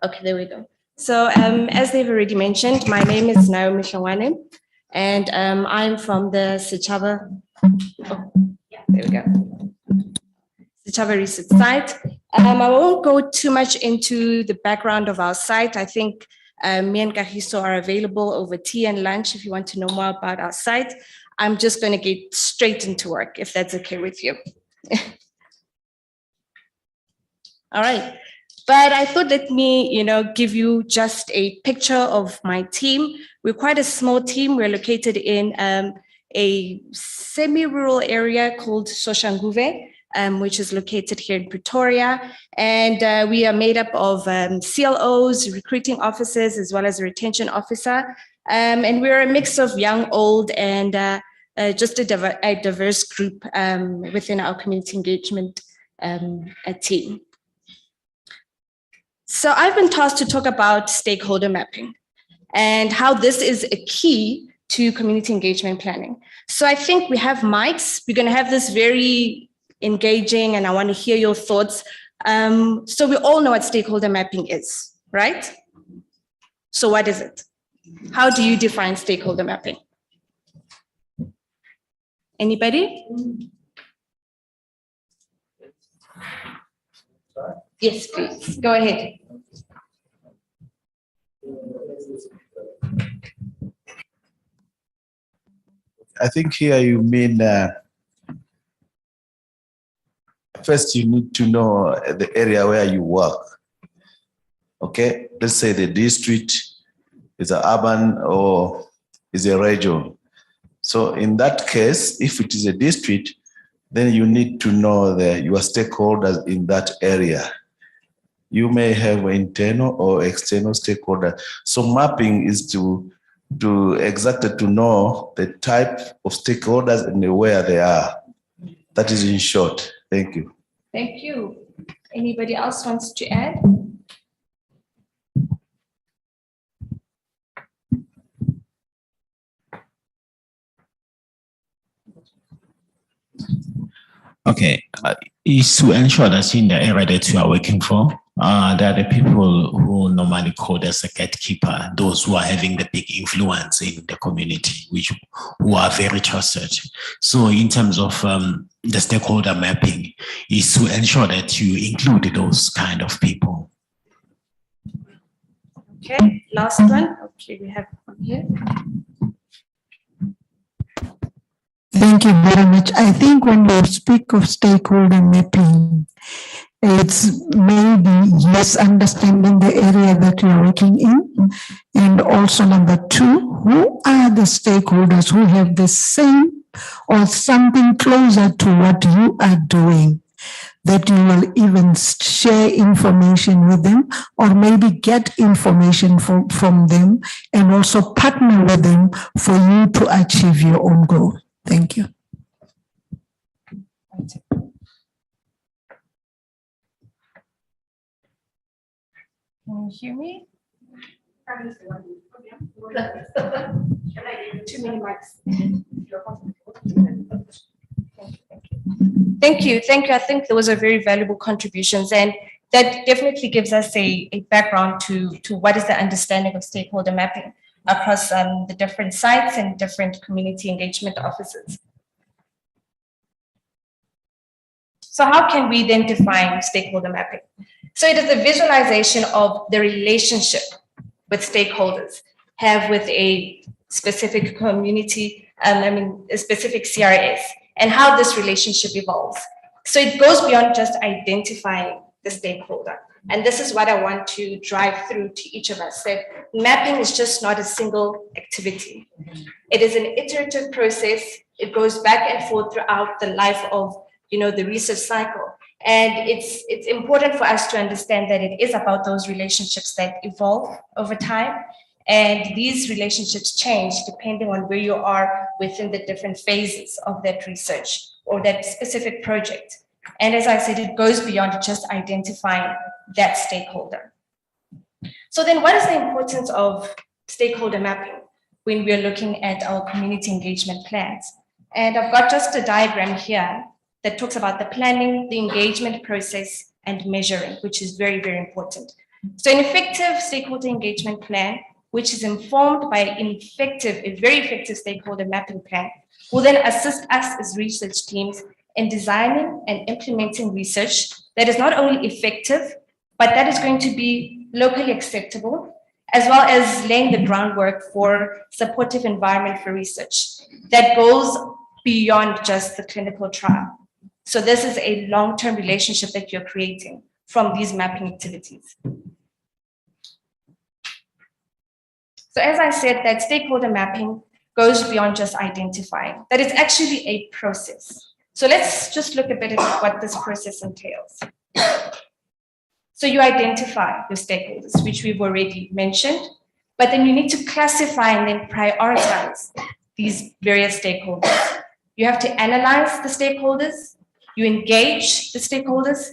Okay, there we go. So as they've already mentioned, my name is Naomi Shawane, and I'm from the Setshaba. Oh, yeah, there we go. Setshaba research site. I won't go too much into the background of our site. I think me and Kahiso are available over tea and lunch if you want to know more about our site. I'm just going to get straight into work, if that's okay with you. All right. But I thought let me, give you just a picture of my team. We're quite a small team. We're located in a semi-rural area called Soshanguve, which is located here in Pretoria. And we are made up of CLOs, recruiting officers, as well as a retention officer. And we're a mix of young, old, and just a diverse group within our community engagement team. So I've been tasked to talk about stakeholder mapping and how this is a key to community engagement planning. So I think we have mics. We're going to have this very engaging, and I want to hear your thoughts. So we all know what stakeholder mapping is, right? So what is it? How do you define stakeholder mapping? Anybody? Yes, please. Go ahead. I think here you mean first you need to know the area where you work. Okay, let's say the district is an urban or is a region. So in that case, if it is a district, then you need to know your stakeholders in that area. You may have internal or external stakeholders. So mapping is to exactly to know the type of stakeholders and where they are. That is in short. Thank you. Thank you. Anybody else wants to add? Okay, is to ensure that in the area that you are working for, there are the people who normally called as a gatekeeper, those who are having the big influence in the community, who are very trusted. So in terms of the stakeholder mapping, is to ensure that you include those kind of people. Okay, last one. Okay, we have one here. Thank you very much. I think when we speak of stakeholder mapping, it's maybe yes, understanding the area that you're working in. And also number two, who are the stakeholders who have the same or something closer to what you are doing, that you will even share information with them or maybe get information from them and also partner with them for you to achieve your own goal. Thank you. Can you hear me? Too many mics. Thank you. I think those are very valuable contributions, and that definitely gives us a background to what is the understanding of stakeholder mapping across the different sites and different community engagement offices. So how can we then define stakeholder mapping? So it is a visualization of the relationship with stakeholders have with a specific community, a specific CRS, and how this relationship evolves. So it goes beyond just identifying the stakeholder. And this is what I want to drive through to each of us, that mapping is just not a single activity. It is an iterative process. It goes back and forth throughout the life of the research cycle. And it's important for us to understand that it is about those relationships that evolve over time. And these relationships change depending on where you are within the different phases of that research or that specific project. And as I said, it goes beyond just identifying that stakeholder. So then what is the importance of stakeholder mapping when we're looking at our community engagement plans? And I've got just a diagram here that talks about the planning, the engagement process, and measuring, which is very, very important. So an effective stakeholder engagement plan, which is informed by a very effective stakeholder mapping plan, will then assist us as research teams in designing and implementing research that is not only effective, but that is going to be locally acceptable, as well as laying the groundwork for supportive environment for research that goes beyond just the clinical trial. So this is a long-term relationship that you're creating from these mapping activities. So as I said, that stakeholder mapping goes beyond just identifying, that it's actually a process. So let's just look a bit at what this process entails. So you identify your stakeholders, which we've already mentioned, but then you need to classify and then prioritize these various stakeholders. You have to analyze the stakeholders, you engage the stakeholders,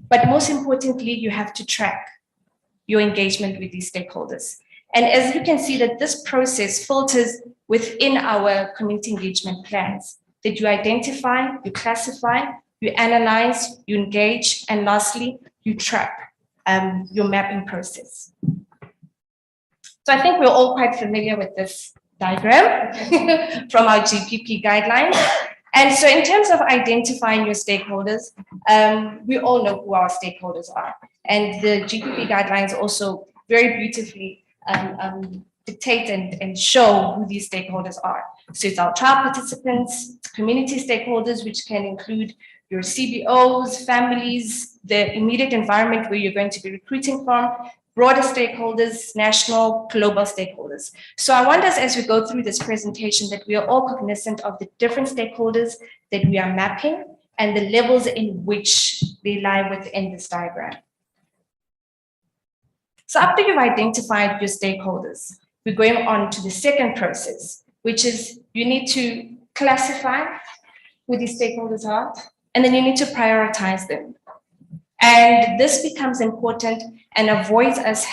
but most importantly, you have to track your engagement with these stakeholders. And as you can see that this process filters within our community engagement plans, that you identify, you classify, you analyze, you engage, and lastly, you track your mapping process. So I think we're all quite familiar with this diagram from our GPP guidelines. And so in terms of identifying your stakeholders, we all know who our stakeholders are. And the GPP guidelines also very beautifully dictate and show who these stakeholders are. So it's our trial participants, community stakeholders, which can include your CBOs, families, the immediate environment where you're going to be recruiting from, broader stakeholders, national, global stakeholders. So I want us, as we go through this presentation, that we are all cognizant of the different stakeholders that we are mapping and the levels in which they lie within this diagram. So after you've identified your stakeholders, we're going on to the second process, which is you need to classify who these stakeholders are, and then you need to prioritize them. And this becomes important and avoids us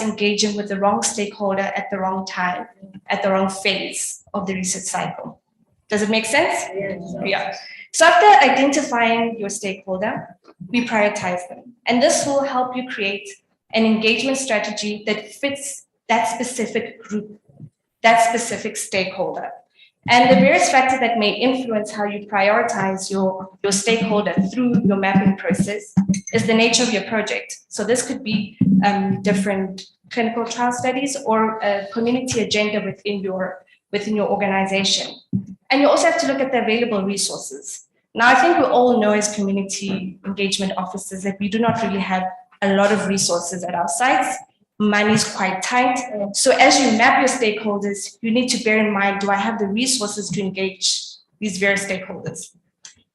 engaging with the wrong stakeholder at the wrong time, at the wrong phase of the research cycle. Does it make sense? Yes. Yeah. So after identifying your stakeholder, we prioritize them. And this will help you create an engagement strategy that fits that specific group, that specific stakeholder. And the various factors that may influence how you prioritize your stakeholder through your mapping process is the nature of your project. So this could be different clinical trial studies or a community agenda within your organization. And you also have to look at the available resources. Now, I think we all know as community engagement officers that we do not really have a lot of resources at our sites. Money is quite tight. So as you map your stakeholders, you need to bear in mind, do I have the resources to engage these various stakeholders?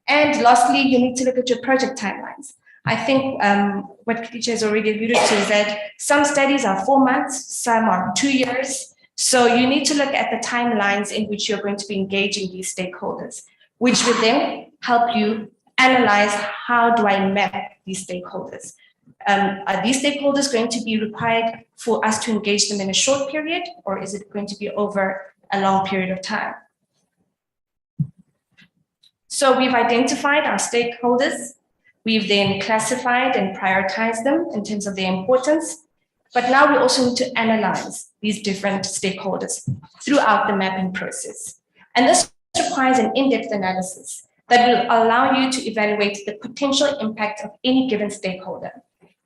And lastly, you need to look at your project timelines. I think what Khadija has already alluded to is that some studies are 4 months, some are 2 years. So you need to look at the timelines in which you're going to be engaging these stakeholders, which will then help you analyze how do I map these stakeholders. Are these stakeholders going to be required for us to engage them in a short period, or is it going to be over a long period of time? So we've identified our stakeholders. We've then classified and prioritized them in terms of their importance. But now we also need to analyze these different stakeholders throughout the mapping process. And this requires an in-depth analysis that will allow you to evaluate the potential impact of any given stakeholder.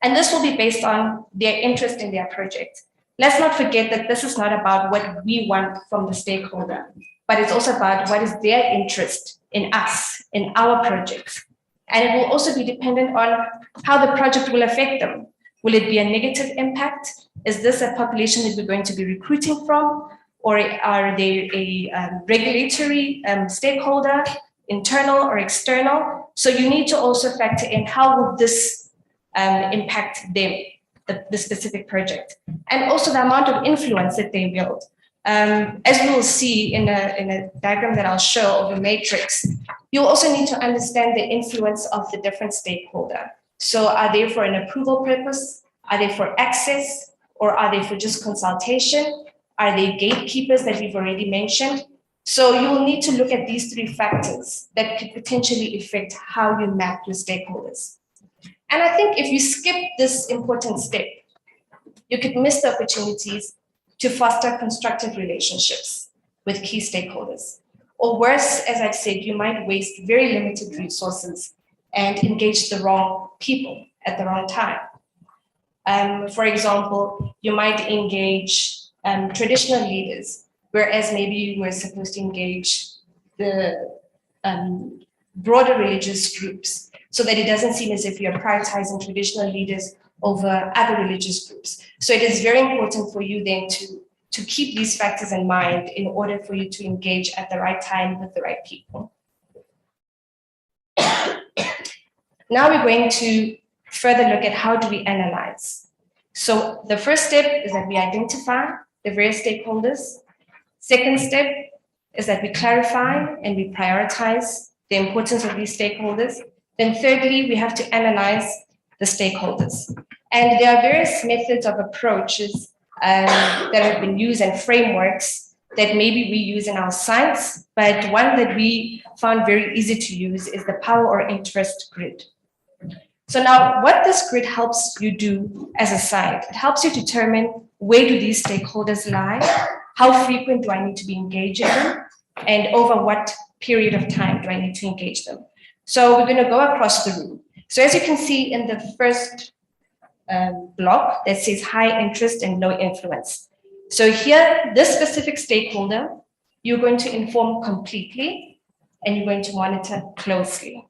And this will be based on their interest in their project. Let's not forget that this is not about what we want from the stakeholder, but it's also about what is their interest in us, in our projects. And it will also be dependent on how the project will affect them. Will it be a negative impact? Is this a population that we're going to be recruiting from? Or are they a regulatory stakeholder, internal or external? So you need to also factor in how will this impact them, the specific project, and also the amount of influence that they wield. As we will see in a diagram that I'll show of a matrix, you also need to understand the influence of the different stakeholder. So are they for an approval purpose? Are they for access? Or are they for just consultation? Are they gatekeepers that we've already mentioned? So you will need to look at these 3 factors that could potentially affect how you map your stakeholders. And I think if you skip this important step, you could miss the opportunities to foster constructive relationships with key stakeholders. Or worse, as I've said, you might waste very limited resources and engage the wrong people at the wrong time. For example, you might engage traditional leaders, whereas maybe you were supposed to engage the broader religious groups, so that it doesn't seem as if you're prioritizing traditional leaders over other religious groups. So it is very important for you then to keep these factors in mind in order for you to engage at the right time with the right people. Now we're going to further look at how do we analyze. So the first step is that we identify the various stakeholders. Second step is that we clarify and we prioritize the importance of these stakeholders. Then thirdly, we have to analyze the stakeholders. And there are various methods of approaches that have been used and frameworks that maybe we use in our science, but one that we found very easy to use is the power or interest grid. So now what this grid helps you do as a site, it helps you determine where do these stakeholders lie, how frequent do I need to be engaging them, and over what period of time do I need to engage them. So we're going to go across the room. So as you can see in the first block that says high interest and low influence. So here, this specific stakeholder, you're going to inform completely and you're going to monitor closely.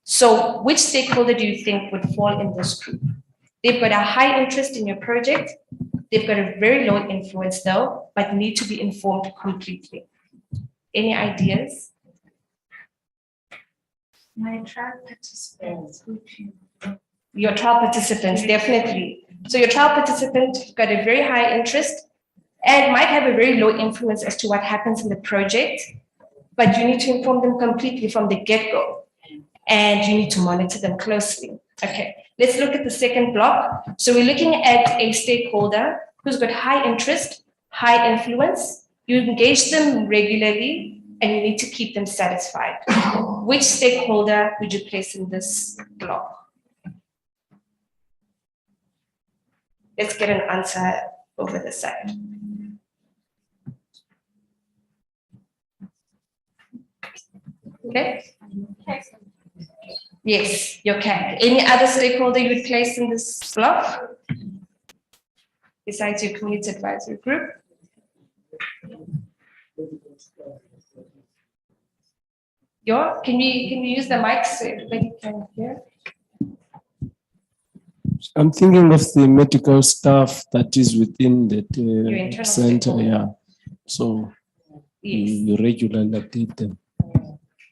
So which stakeholder do you think would fall in this group? They've got a high interest in your project. They've got a very low influence though, but need to be informed completely. Any ideas? My trial participants. Your trial participants, definitely. So your trial participant got a very high interest and might have a very low influence as to what happens in the project, but you need to inform them completely from the get-go and you need to monitor them closely. Okay, let's look at the second block. So we're looking at a stakeholder who's got high interest, high influence. You engage them regularly and you need to keep them satisfied. Which stakeholder would you place in this block? Let's get an answer over the side. Okay. Yes, your cat. Any other stakeholder you would place in this block? Besides your community advisory group? Can we use the mic so everybody can hear? I'm thinking of the medical staff that is within that internal center. stakeholder. Yeah. So Yes, you regularly update them.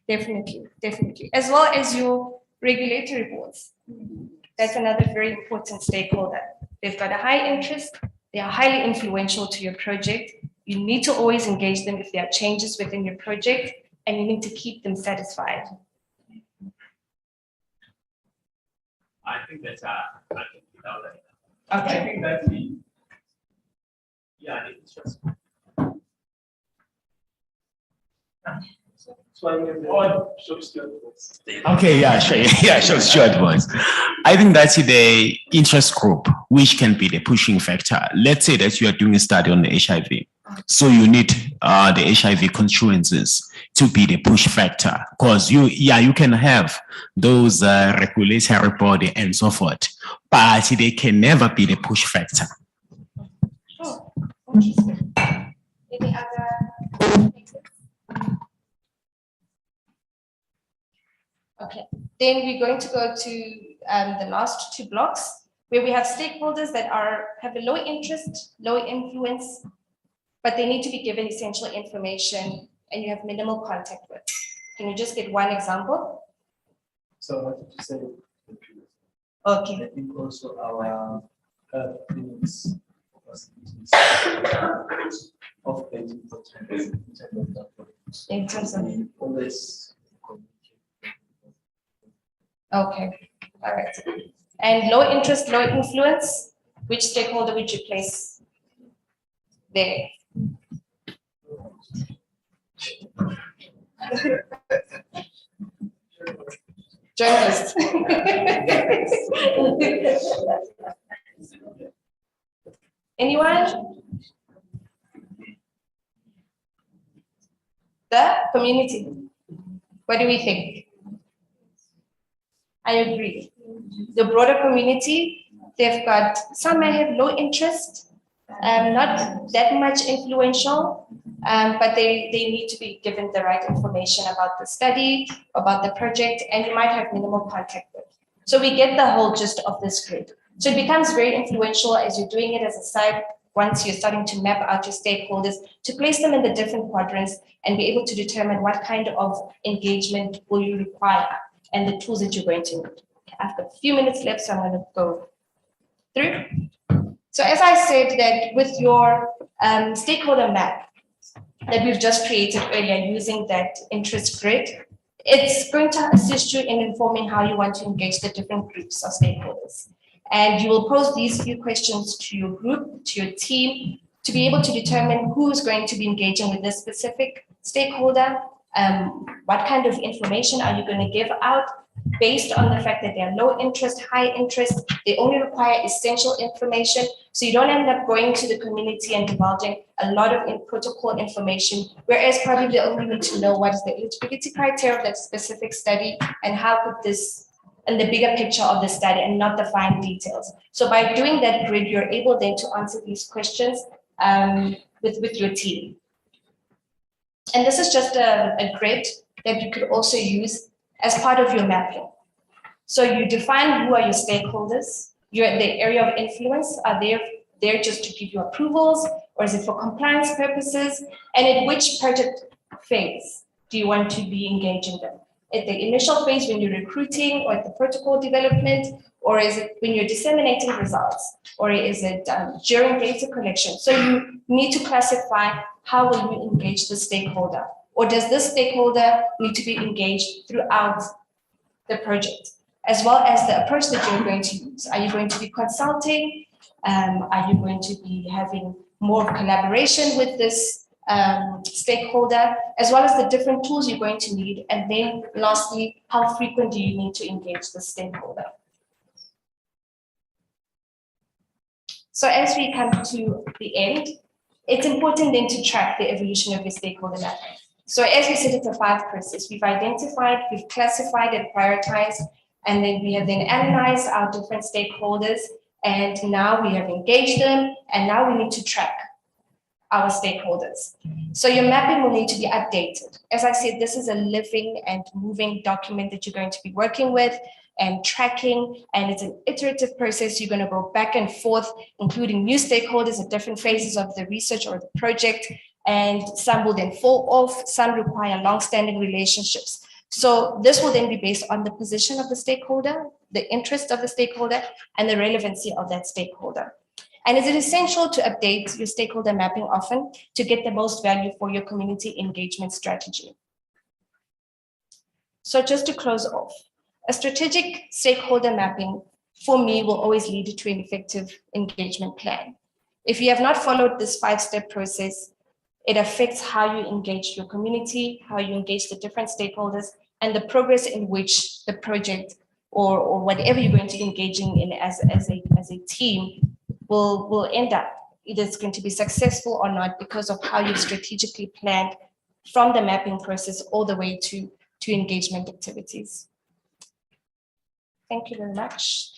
definitely, definitely. As well as your regulatory boards. That's another very important stakeholder. They've got a high interest. They are highly influential to your project. You need to always engage them if there are changes within your project, and you need to keep them satisfied. I think that's Okay. I think that's the interest. Okay, yeah, sure, yeah, short ones. I think that's the interest group, which can be the pushing factor. Let's say that you are doing a study on the HIV. So you need the HIV constituencies to be the push factor, because you can have those regulatory body and so forth, but they can never be the push factor. Oh, interesting. Any other? Okay, then we're going to go to the last two blocks where we have stakeholders that have a low interest, low influence, but they need to be given essential information and you have minimal contact with. Can you just get one example? So I wanted to say, Okay. I think also our clinics facilities of the In terms of, always okay, all right. And low interest, low influence, which stakeholder would you place there? Journalists. Anyone? The community. What do we think? I agree. The broader community, they've got, some may have low interest, not that much influential, but they need to be given the right information about the study, about the project, and you might have minimal contact with. So we get the whole gist of this grid. So it becomes very influential as you're doing it as a side, once you're starting to map out your stakeholders, to place them in the different quadrants and be able to determine what kind of engagement will you require and the tools that you're going to need. I've got a few minutes left, so I'm going to go through. So as I said, that with your stakeholder map that we've just created earlier using that interest grid, it's going to assist you in informing how you want to engage the different groups of stakeholders. And you will pose these few questions to your group, to your team, to be able to determine who's going to be engaging with this specific stakeholder, what kind of information are you going to give out based on the fact that they're low interest, high interest, they only require essential information. So you don't end up going to the community and divulging a lot of protocol information, whereas probably they only need to know what is the eligibility criteria of that specific study and how could this, and the bigger picture of the study and not the fine details. So by doing that grid, you're able then to answer these questions with your team. And this is just a grid that you could also use as part of your mapping. So you define who are your stakeholders, the area of influence, are they there just to give you approvals, or is it for compliance purposes? And at which project phase do you want to be engaging them? At the initial phase when you're recruiting, or at the protocol development, or is it when you're disseminating results, or is it during data collection? So you need to classify how will you engage the stakeholder, or does this stakeholder need to be engaged throughout the project, as well as the approach that you're going to use. Are you going to be consulting? Are you going to be having more collaboration with this stakeholder, as well as the different tools you're going to need? And then lastly, how frequent do you need to engage the stakeholder? So as we come to the end, it's important then to track the evolution of your stakeholder mapping. So as we said, it's a 5 process. We've identified, we've classified and prioritized, and then we have then analyzed our different stakeholders, and now we have engaged them, and now we need to track our stakeholders. So your mapping will need to be updated. As I said, this is a living and moving document that you're going to be working with and tracking, and it's an iterative process. You're going to go back and forth, including new stakeholders at different phases of the research or the project, and some will then fall off, some require long-standing relationships. So this will then be based on the position of the stakeholder, the interest of the stakeholder, and the relevancy of that stakeholder. And is it essential to update your stakeholder mapping often to get the most value for your community engagement strategy? So just to close off, a strategic stakeholder mapping for me will always lead to an effective engagement plan. If you have not followed this 5-step process, it affects how you engage your community, how you engage the different stakeholders, and the progress in which the project or whatever you're going to be engaging in as a team will end up. Either it's going to be successful or not because of how you've strategically planned from the mapping process all the way to engagement activities. Thank you very much.